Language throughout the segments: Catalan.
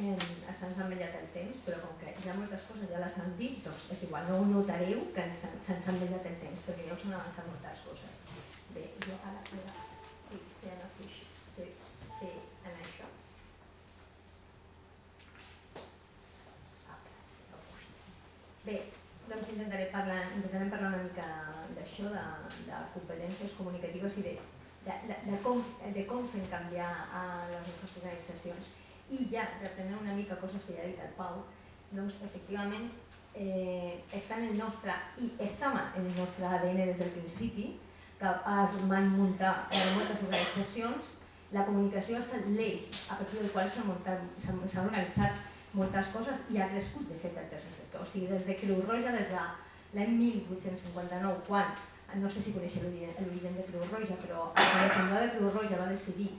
se'ns ha envellat el temps, però com que ja moltes coses ja les han dit, doncs és igual, no ho notareu que se'ns ha envellat el temps, perquè ja us han avançat moltes coses. Bé, jo ara sí, en el fix, sí, en això. Bé, doncs intentarem parlar una mica d'això, de competències comunicatives i de com fem canviar a les nostres organitzacions. I ja, reprenent una mica coses que ja ha dit el Pau, doncs efectivament està en el nostre, i estava en el nostre ADN des del principi, que es van muntar moltes organitzacions, la comunicació ha estat l'eix a partir del qual s'han organitzat moltes coses i ha crescut, de fet, el tercer sector. O sigui, des de Creu Roja, des de l'any 1859, quan, no sé si coneixeu l'origen de Creu Roja, però el fundador de Creu Roja va decidir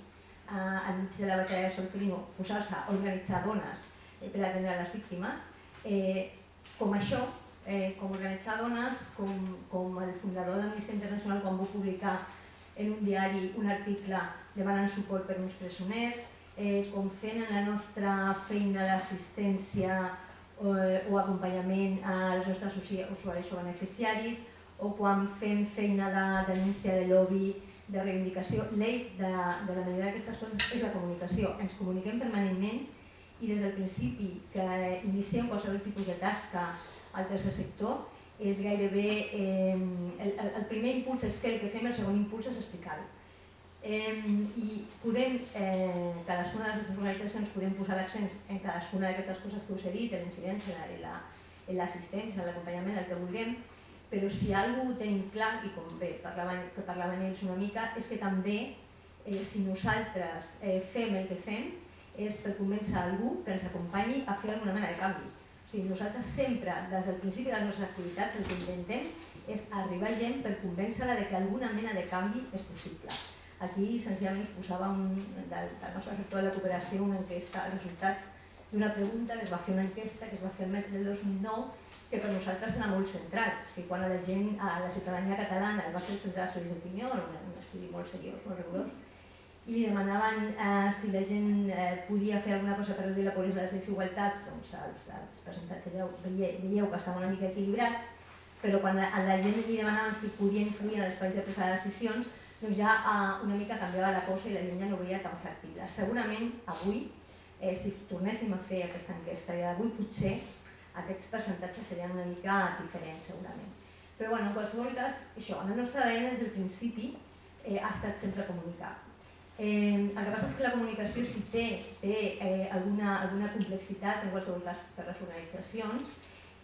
al mig de la batalla de Solferino posar-se a organitzar dones per atendre les víctimes, com això, com organitzar dones, com el fundador d'Amnistia Internacional quan va publicar en un diari un article demanant suport per uns presoners, com fent en la nostra feina d'assistència o acompanyament a les nostres usuaris o beneficiaris, o quan fem feina de denúncia de lobby, de reivindicació. L'eix de la majoria d'aquestes coses és la comunicació. Ens comuniquem permanentment i des del principi que iniciem qualsevol tipus de tasca al tercer sector és gairebé... El primer impuls és fer el que fem, el segon impuls és explicar-ho. I podem, cadascuna de les nostres organitzacions, podem posar l'accent en cadascuna d'aquestes coses que us he dit, en l'incidència, en l'assistència, en l'acompanyament, el que vulguem, però si alguna cosa ho tenim clar, i com bé parlaven ells una mica, és que també si nosaltres fem el que fem és per convèncer algú que ens acompanyi a fer alguna mena de canvi. O sigui, nosaltres sempre, des del principi de les nostres activitats, el que intentem és arribar gent per convèncer-la que alguna mena de canvi és possible. Aquí, senzillament, us posava del nostre sector de la cooperació una enquesta, els resultats d'una pregunta que es va fer una enquesta que es va fer el mes del 2009, que per nosaltres era molt central. O sigui, quan a la ciutadania catalana es va fer el Centre d'Estudis d'Opinió, un estudi molt seriós, molt rigorós, i li demanaven si la gent podia fer alguna cosa per reduir la pobresa i les desigualtats, doncs els percentatges veieu que estaven una mica equilibrats, però quan a la gent li demanaven si podia influir en l'espais de presa de decisions, doncs ja una mica canviava la cosa i la gent ja no ho veia tan factible. Segurament avui, si tornéssim a fer aquesta enquesta i avui potser aquests percentatges serien una mica diferents, segurament. Però en qualsevol cas, això, en el nostre ADN des del principi ha estat sempre comunicar. El que passa és que la comunicació, si té alguna complexitat, en qualsevol cas per les organitzacions,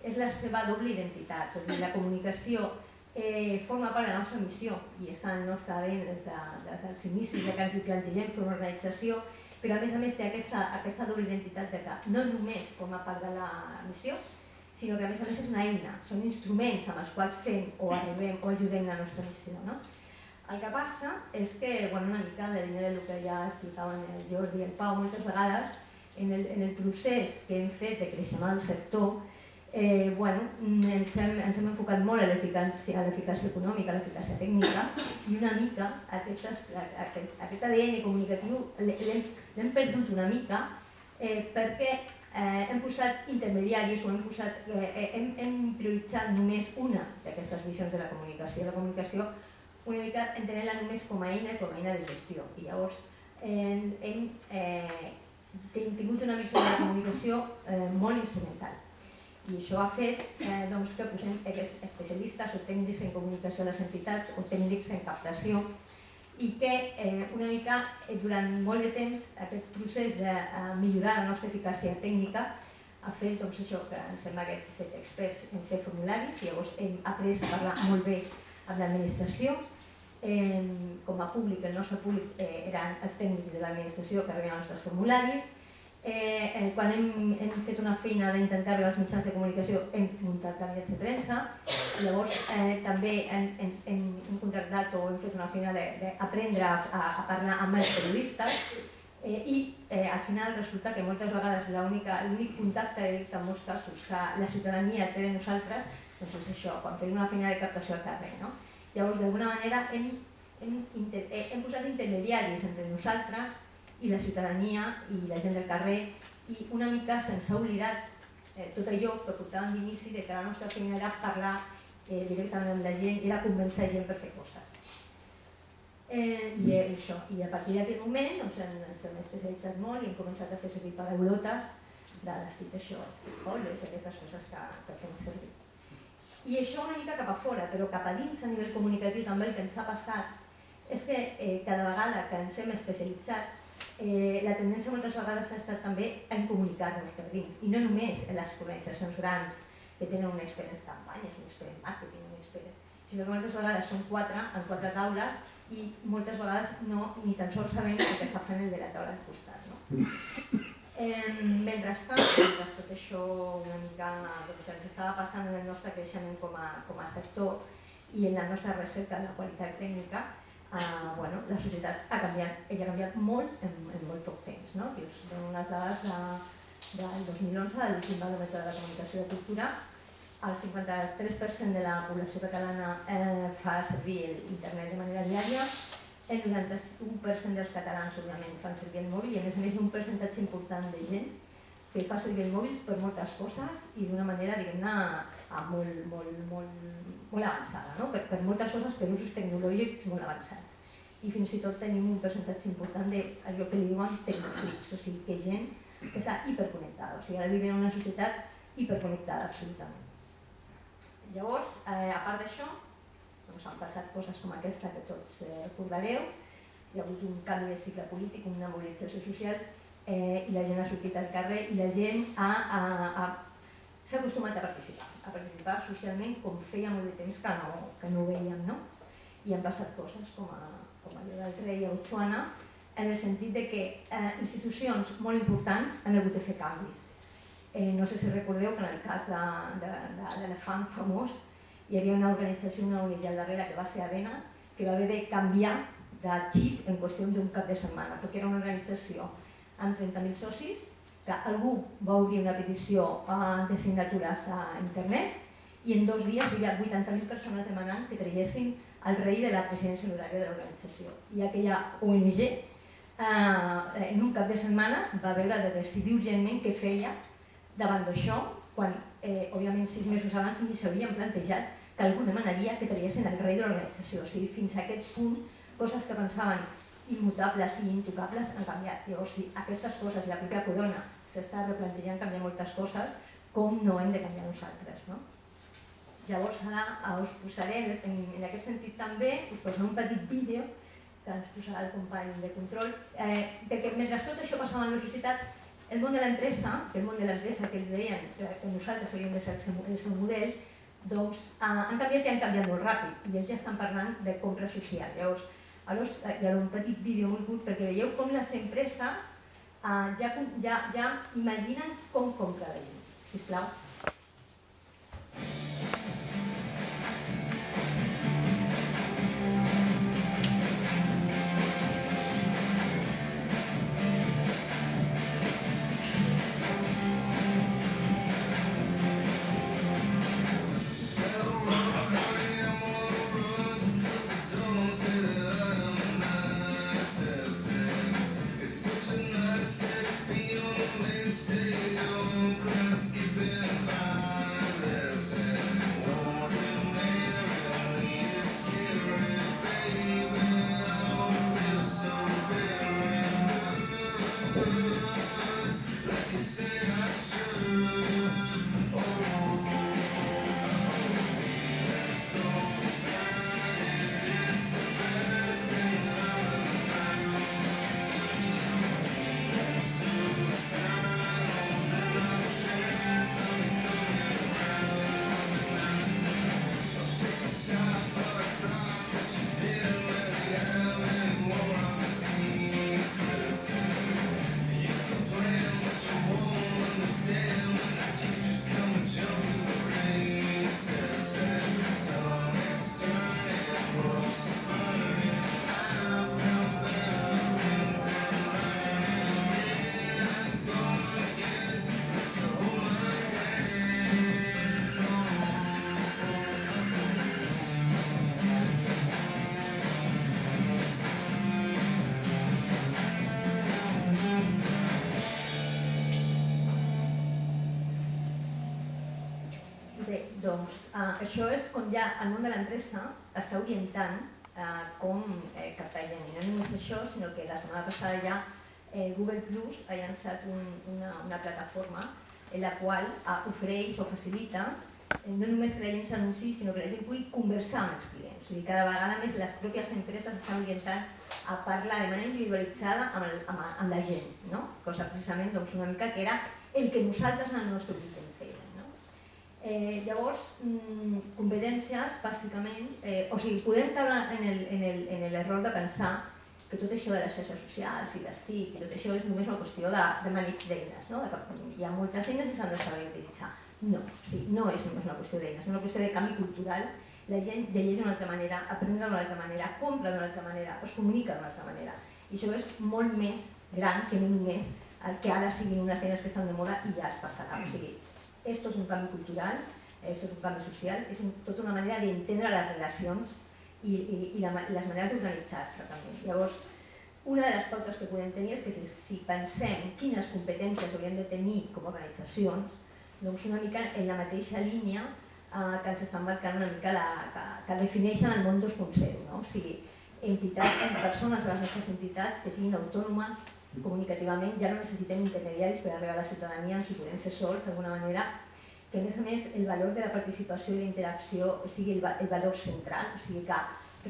és la seva doble identitat. La comunicació forma part de la nostra missió i està en el nostre ADN des dels inicis que ens hi plantegem fer una organització, però a més té aquesta doble identitat que no només forma part de la missió, sinó que a més és una eina, són instruments amb els quals fem o arribem o ajudem la nostra missió. El que passa és que, una mica en la línia del que ja explicaven el Jordi i el Pau moltes vegades, en el procés que hem fet de creixement del sector, ens hem enfocat molt a l'eficàcia econòmica, a l'eficàcia tècnica, i una mica aquest ADN comunicatiu l'hem perdut una mica perquè hem posat intermediaris o hem prioritzat només una d'aquestes visions de la comunicació. La comunicació una mica entenent-la només com a eina de gestió. I llavors hem tingut una visió de la comunicació molt instrumental. I això ha fet que posem especialistes o tècnics en comunicació a les entitats o tècnics en captació i que una mica durant molt de temps aquest procés de millorar la nostra eficàcia tècnica ha fet això que ens hem fet experts en fer formularis i llavors hem après a parlar molt bé amb l'administració. Com a públic, el nostre públic eren els tècnics de l'administració que rebien els nostres formularis. Quan hem fet una feina d'intentar arribar als mitjans de comunicació hem muntat gabinets de premsa, llavors també hem contractat o hem fet una feina d'aprendre a parlar amb els periodistes i al final resulta que moltes vegades l'únic contacte directe en molts casos que la ciutadania té de nosaltres doncs és això, quan fem una feina de captació al carrer. Llavors d'alguna manera hem posat intermediaris entre nosaltres i la ciutadania i la gent del carrer i una mica se'ns ha oblidat tot allò que portàvem d'inici de que la nostra feina era parlar directament amb la gent i era convèncer la gent per fer coses. I a partir d'aquest moment ens hem especialitzat molt i hem començat a fer servir paraulotes de l'estil d'això, stakeholders, aquestes coses que fem servir. I això una mica cap a fora, però cap a dins a nivell comunicatiu també el que ens ha passat és que cada vegada que ens hem especialitzat la tendència moltes vegades ha estat també a comunicar-nos per dins, i no només en les organitzacions grans que tenen un expert en campanyes, un expert en màrqueting, sinó que moltes vegades són en quatre taules i moltes vegades ni tan sols sabem el que està fent el de la taula al costat. Mentrestant, tot això una mica ens estava passant en el nostre creixement com a sector i en la nostra recerca de la qualitat tècnica, la societat ha canviat molt en molt poc temps. Us dono unes dades del 2011, de l'últim baròmetre de la comunicació de cultura. El 53% de la població catalana fa servir l'internet de manera diària, el 91% dels catalans, òbviament, fan servir el mòbil i, a més, un percentatge important de gent que fa servir el mòbil per moltes coses i d'una manera, diguem-ne, molt avançada, per moltes coses, per usos tecnològics molt avançats. I fins i tot tenim un percentatge important d'allò que li diuen tecnoflix, o sigui, que gent que està hiperconnectada, o sigui, ara vivim en una societat hiperconnectada, absolutament. Llavors, a part d'això, han passat coses com aquesta que tots recordareu, hi ha hagut un canvi de cicle polític, una mobilització social, i la gent ha sortit al carrer i la gent s'ha acostumat a participar socialment com feia molt de temps que no ho veiem, no? I han passat coses com allò del rei a Botswana, en el sentit que institucions molt importants han hagut de fer canvis. No sé si recordeu que en el cas de l'elefant famós hi havia una organització, una ONG al darrere que va ser Avena, que va haver de canviar de xip en qüestió d'un cap de setmana, perquè era una organització amb 30.000 socis, que algú va obrir una petició de signatures a internet i en 2 dies hi havia 80.000 persones demanant que traiessin el rei de la presidència honorària de l'organització. I aquella ONG en un cap de setmana va haver de decidir urgentment què feia davant d'això, quan òbviament 6 mesos abans ni s'havien plantejat que algú demanaria que traiessin el rei de l'organització. O sigui, fins a aquest punt, coses que pensaven immutables i intocables han canviat. Llavors, si aquestes coses i la pròpia corona s'està replantejant canviar moltes coses, com no hem de canviar nosaltres, no? Llavors, ara us posaré, en aquest sentit també, us posaré un petit vídeo que ens posarà el company de control, que mentre tot això passava en la societat, el món de l'empresa, que ells deien que nosaltres hauríem de ser el seu model, doncs han canviat i han canviat molt ràpid, i ells ja estan parlant de compra social. Llavors, hi ha un petit vídeo molt curt perquè veieu com les empreses ja imaginen com compra la gent. Sisplau. Bé, doncs això és com ja el món de l'empresa està orientant com captar gent. I no només això, sinó que la setmana passada ja Google Plus ha llançat una plataforma en la qual ofereix o facilita no només que la gent s'anunciï, sinó que la gent pugui conversar amb els clients. O sigui, cada vegada més les pròpies empreses estan orientant a parlar de manera individualitzada amb la gent, no? Cosa precisament una mica que era el que nosaltres en el nostre origen fèiem. Llavors, competències, bàsicament, o sigui, podem caure en l'error de pensar que tot això de les xarxes socials i les TIC i tot això és només una qüestió de maneig d'eines, no? Hi ha moltes eines i s'han de saber utilitzar. No, no és només una qüestió d'eines, és una qüestió de canvi cultural. La gent llegeix d'una altra manera, aprèn d'una altra manera, compra d'una altra manera, es comunica d'una altra manera. I això és molt més gran que no només el que ara siguin unes eines que estan de moda i ja es passarà. O sigui, esto és un canvi cultural, esto és un canvi social, és tota una manera d'entendre les relacions i les maneres d'organitzar-se també. Llavors, una de les pautes que podem tenir és que si pensem quines competències hauríem de tenir com a organitzacions, doncs una mica en la mateixa línia que ens estan marcant una mica que defineixen el món 2.0, no? O sigui, entitats, persones de les nostres entitats que siguin autònomes comunicativament, ja no necessitem intermediaris per arribar a la ciutadania, ens ho podem fer sols d'alguna manera, que a més el valor de la participació i la interacció sigui el valor central, o sigui que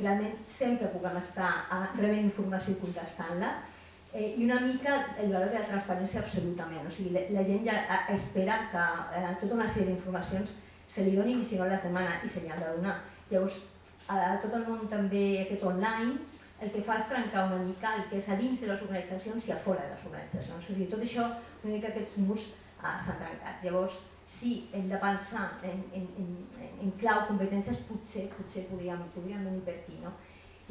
realment sempre puguem estar rebent informació i contestant-la, i una mica el valor de la transparència absolutament, o sigui, la gent ja espera que tota una sèrie d'informacions se li donin i si no les demana i se li han de donar. Llavors, a tot el món també aquest online, el que fa és trencar una mica el que és a dins de les organitzacions i a fora de les organitzacions. O sigui, tot això, una mica aquests murs s'han trencat. Llavors, sí, hem de pensar en clau competències, potser podríem venir per aquí, no?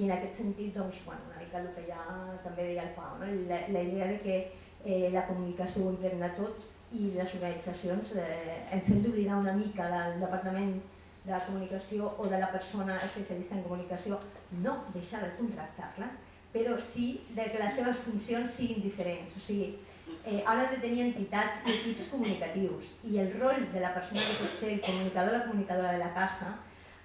I en aquest sentit, doncs, una mica el que ja també deia el Pau, la idea de que la comunicació ho impregna tot i les organitzacions ens hem d'oblidar una mica del departament de la comunicació o de la persona especialista en comunicació, no deixar de contractar-la, però sí que les seves funcions siguin diferents. O sigui, ara hem de tenir entitats i equips comunicatius i el rol de la persona que pot ser el comunicador o la comunicadora de la casa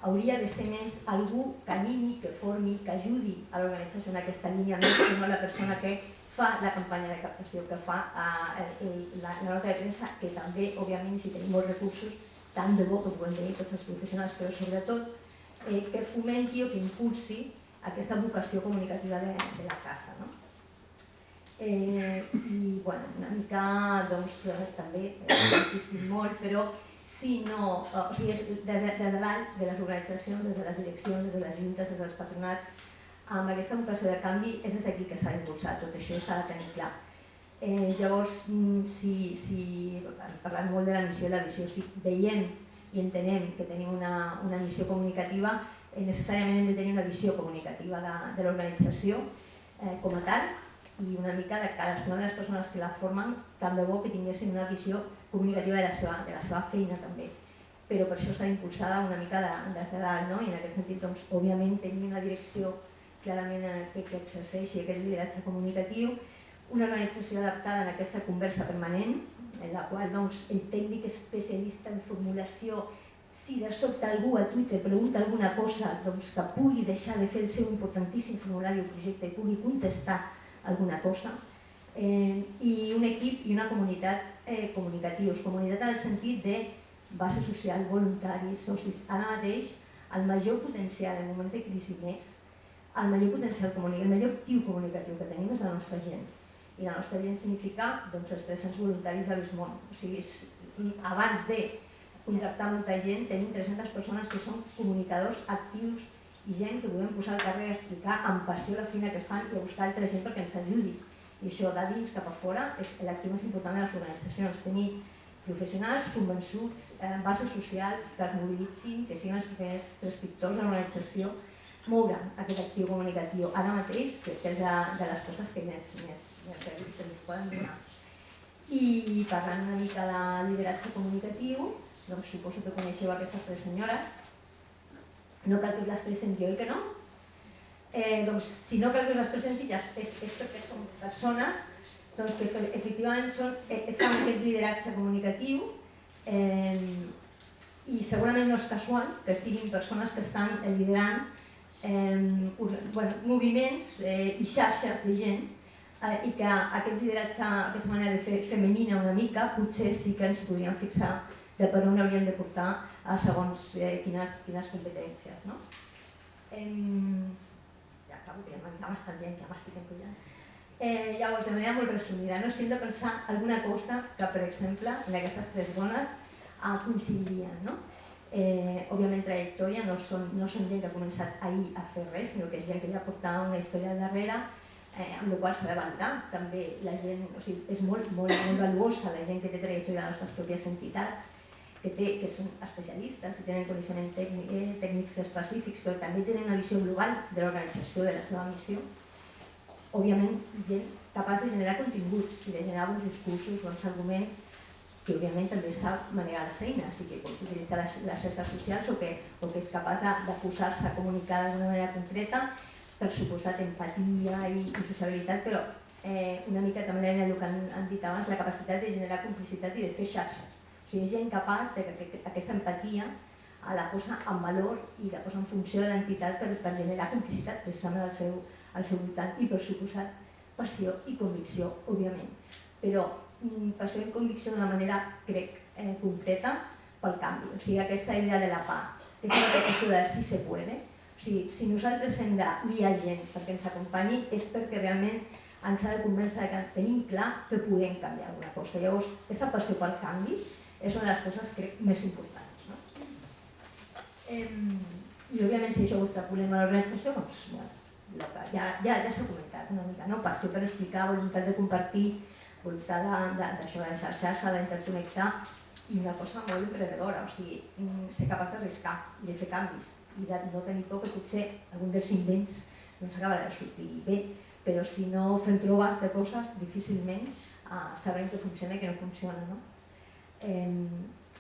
hauria de ser més algú que animi, que formi, que ajudi a l'organització en aquesta línia, més que no la persona que fa la campanya de captació, que fa la nota de premsa, que també, òbviament, si tenim molts recursos, tant de bo que puguem tenir tots els professionals, però sobretot que fomenti o que impulsi aquesta vocació comunicativa de la casa. I una mica també insistim molt, però si no, o sigui, des de dalt de les organitzacions, des de les direccions, des de les juntes, des dels patronats, amb aquesta vocació de canvi és des d'aquí que s'ha d'impulsar tot això i s'ha de tenir clar. Llavors, si hem parlat molt de la missió i la visió, si veiem i entenem que tenim una missió comunicativa, necessàriament hem de tenir una visió comunicativa de l'organització com a tal i una mica de cadascuna de les persones que la formen, tant de bo que tinguessin una visió comunicativa de la seva feina també. Però per això està impulsada una mica des de dalt, no? I en aquest sentit, òbviament, tenir una direcció clarament que exerceixi aquest lideratge comunicatiu, una organització adaptada en aquesta conversa permanent, en la qual el tècnic especialista en formulació, si de sobte algú a Twitter pregunta alguna cosa, que pugui deixar de fer el seu importantíssim formulari o projecte i pugui contestar alguna cosa, i un equip i una comunitat comunicatius. Comunitat en el sentit de base social, voluntaris, socis. Ara mateix, el major potencial en moments de crisi més, el major potencial comunicatiu, el major actiu comunicatiu que tenim és la nostra gent. I la nostra gent significa els 300 voluntaris de l'Usmón. O sigui, abans de contractar molta gent, tenim 300 persones que són comunicadors actius i gent que podem posar al carrer a explicar amb passió la feina que fan i a buscar altra gent perquè ens ajudi. I això de dins cap a fora és l'actiu més important de les organitzacions. Tenir professionals convençuts, bases socials que es mobilitzin, que siguin els primers prescriptors de l'organització, moure aquest actiu comunicatiu. Ara mateix crec que és de les coses que més serveis se'ns poden donar. I parlant una mica de lideratge comunicatiu, suposo que coneixeu aquestes tres senyores. No cal que us les presenti, oi que no? Si no cal que us les presenti ja és perquè són persones que efectivament fan aquest lideratge comunicatiu I segurament no és casual que siguin persones que estan liderant moviments i xarxes de gent i que aquest lideratge, aquesta manera de fer femenina una mica, potser sí que ens podríem fixar de per on hauríem de portar a segons quines competències. No? Ja acabo, que ja m'ha bastant gent, que ja m'estic empollant. Llavors, de manera molt resumida, si hem de pensar alguna cosa que, per exemple, en aquestes tres dones coincidien. Òbviament, trajectòria, no són gent que ha començat ahir a fer res, sinó que és gent que ja portava una història al darrere, amb la qual s'ha de valorar. També la gent, és molt valuosa la gent que té trajectòria a les nostres pròpies entitats, que són especialistes i tenen coneixements tècnics específics, però també tenen una visió global de l'organització, de la seva missió. Òbviament, gent capaç de generar contingut i de generar bons discursos, bons arguments, que òbviament també sap manegar les eines i que pot utilitzar les xarxes socials o que és capaç de posar-se a comunicar d'una manera concreta, per suposat empatia i sociabilitat, però una mica també el que han dit abans, la capacitat de generar complicitat i de fer xarxes. O sigui, és gent capaç que aquesta empatia la posa en valor i la posa en funció de l'entitat per generar complicitat precisament al seu voltant i, per suposat, passió i convicció, òbviament. Però passió i convicció d'una manera, crec, concreta pel canvi. O sigui, aquesta idea de la paz, aquesta repetició de si se puede. O sigui, si nosaltres hem de liar gent perquè ens acompanyi és perquè realment ens ha de convèncer que tenim clar que podem canviar alguna cosa. Llavors, aquesta passió pel canvi és una de les coses, crec, més importants. I, òbviament, si això ho extrapolem a l'organització, doncs, ja s'ha comentat una mica, no? Passió per explicar, voluntat de compartir, voluntat d'això, d'enxarxar-se, d'interconnectar, i una cosa molt emprenedora, o sigui, ser capaç d'arriscar i de fer canvis i de no tenir por que potser algun dels invents no ens acaba de sortir bé, però si no fem proves de coses, difícilment sabrem què funciona i què no funciona.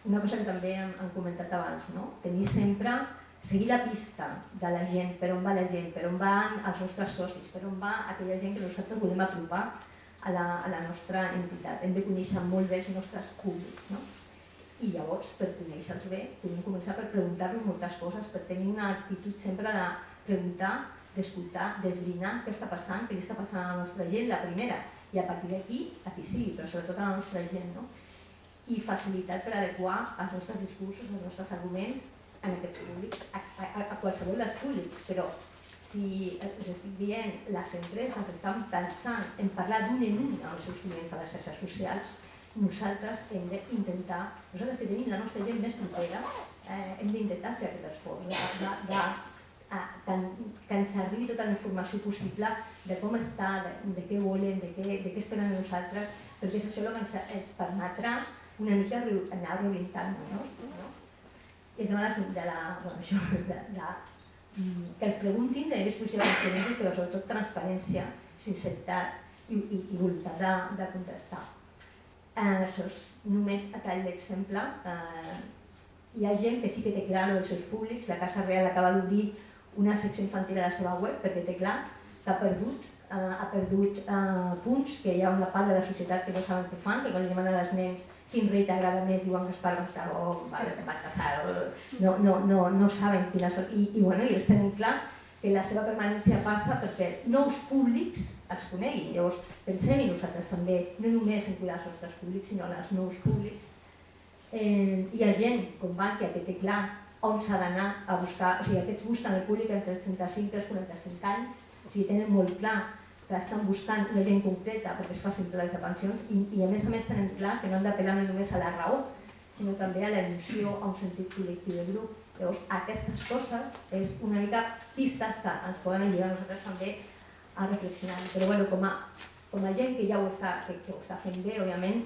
Una cosa que també han comentat abans, tenir sempre, seguir la pista de la gent, per on va la gent, per on van els nostres socis, per on va aquella gent que nosaltres volem apropar a la nostra entitat. Hem de conèixer molt bé els nostres públics. I llavors, per conèixer-los bé, podem començar per preguntar-nos moltes coses, per tenir una actitud sempre de preguntar, d'escoltar, d'esbrinar què està passant, què li està passant a la nostra gent, la primera, i a partir d'aquí, a qui sigui, però sobretot a la nostra gent. I facilitat per adequar els nostres discursos, els nostres arguments en aquests públics, a qualsevol dels públics, però si us estic dient, les empreses estan pensant en parlar d'un en un amb els seus clients a les xarxes socials, nosaltres hem d'intentar, nosaltres que tenim la nostra gent més propera, hem d'intentar fer aquest esforç, que ens arribi tota la informació possible de com està, de què volen, de què esperen de nosaltres, perquè és això el que ens permetrà una mica anar reorientant-nos. I el tema que ens preguntin de discussió d'experiències, però sobretot transparència, sinceritat i voluntat de contestar. Això és només a tall d'exemple. Hi ha gent que sí que té clar els seus públics. La Casa Real acaba d'obrir una secció infantil a la seva web perquè té clar que ha perdut punts, que hi ha una part de la societat que no saben què fan, que quan li demanen als nens quin rei t'agrada més, diuen Gaspar Baltasar, no saben quines són, i ells tenen clar que la seva permanència passa perquè nous públics els coneguin. Llavors, pensem-hi nosaltres també, no només en cuidar els nostres públics, sinó en els nous públics. Hi ha gent, com Bankia, que té clar on s'ha d'anar a buscar, o sigui, aquests busquen el públic entre els 35 i els 45 anys, o sigui, tenen molt clar que estan buscant una gent concreta perquè es facin totes les pensions i a més tenen clar que no han d'apel·lar només a la raó, sinó també a l'emoció, a un sentit col·lectiu de grup. Llavors, aquestes coses és una mica pistes que ens poden ajudar a nosaltres també a reflexionar. Però com a gent que ja ho està fent bé, òbviament,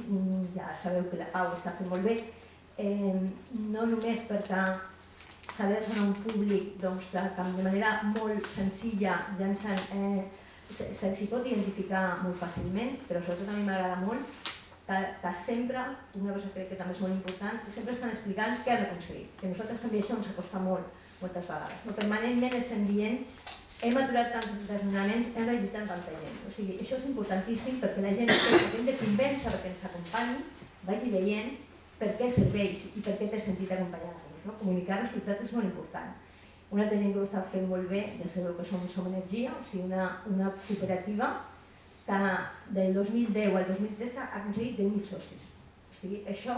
ja sabeu que la Pau ho està fent molt bé, no només perquè s'adrecen a un públic que de manera molt senzilla se'ls pot identificar molt fàcilment, però sobretot a mi m'agrada molt que sempre, una cosa que crec que també és molt important, sempre estan explicant què han d'aconseguir, que nosaltres també això ens acosta moltes vegades. Permanentment estem dient hem aturat tants desnonaments, hem realitzat tanta gent. O sigui, això és importantíssim perquè la gent que hem de convèncer perquè ens acompanyi vagi veient per què serveix i per què té sentit acompanyar la gent. Comunicar resultats és molt important. Una altra gent que ho està fent molt bé, ja sabeu que som Energia, o sigui, una cooperativa que del 2010 al 2013 ha aconseguit 10.000 socis. O sigui, això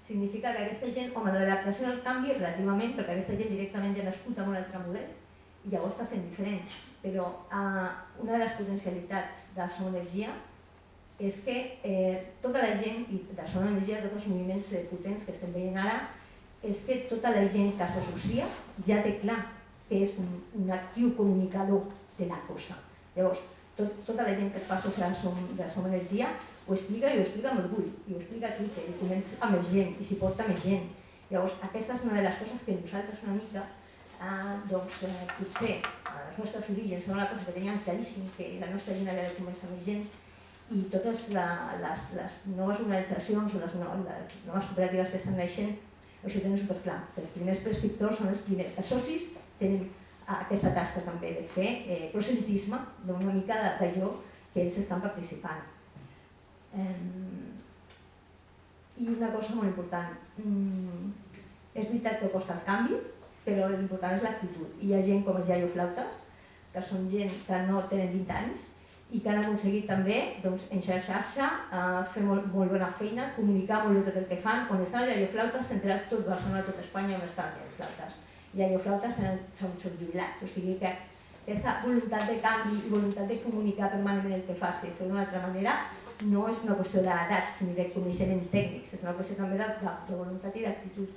significa que aquesta gent, home, l'adaptació al canvi relativament, perquè aquesta gent directament ja ha nascut amb un altre model i ja ho està fent diferent, però una de les potencialitats de Som Energia és que tota la gent, i de Som Energia, tots els moviments potents que estem veient ara, és que tota la gent que s'associa ja té clar que és un actiu comunicador de la cosa. Llavors, tota la gent que es fa soci de Som Energia ho explica i ho explica amb orgull, i ho explica a Twitter, i comença amb més gent, i s'hi porta més gent. Llavors, aquesta és una de les coses que nosaltres una mica, potser, a les nostres orígens, era una cosa que teníem claríssim, que la nostra gent havia de començar amb més gent, i totes les noves organitzacions o les noves cooperatives que estan naixent, això ho tenen superclar. Els primers prescriptors són els primers. Els socis tenen aquesta tasca també de fer proselitisme, d'una mica d'allò que ells estan participant. I una cosa molt important, és veritat que costa el canvi, però l'important és l'actitud. Hi ha gent com els Yayo Flautes, que són gent que no tenen 20 anys i que han aconseguit també en xarxa fer molt bona feina, comunicar molt bé tot el que fan. On estan els Yayo Flautes s'ha enterat tot Barcelona, tot Espanya on estan els Yayo Flautes. Yayo Flautes són jubilats, o sigui que aquesta voluntat de canvi i voluntat de comunicar permanentment el que fas i fer d'una altra manera no és una qüestió d'edat ni de coneixement tècnics, és una qüestió també de voluntat i d'actitud.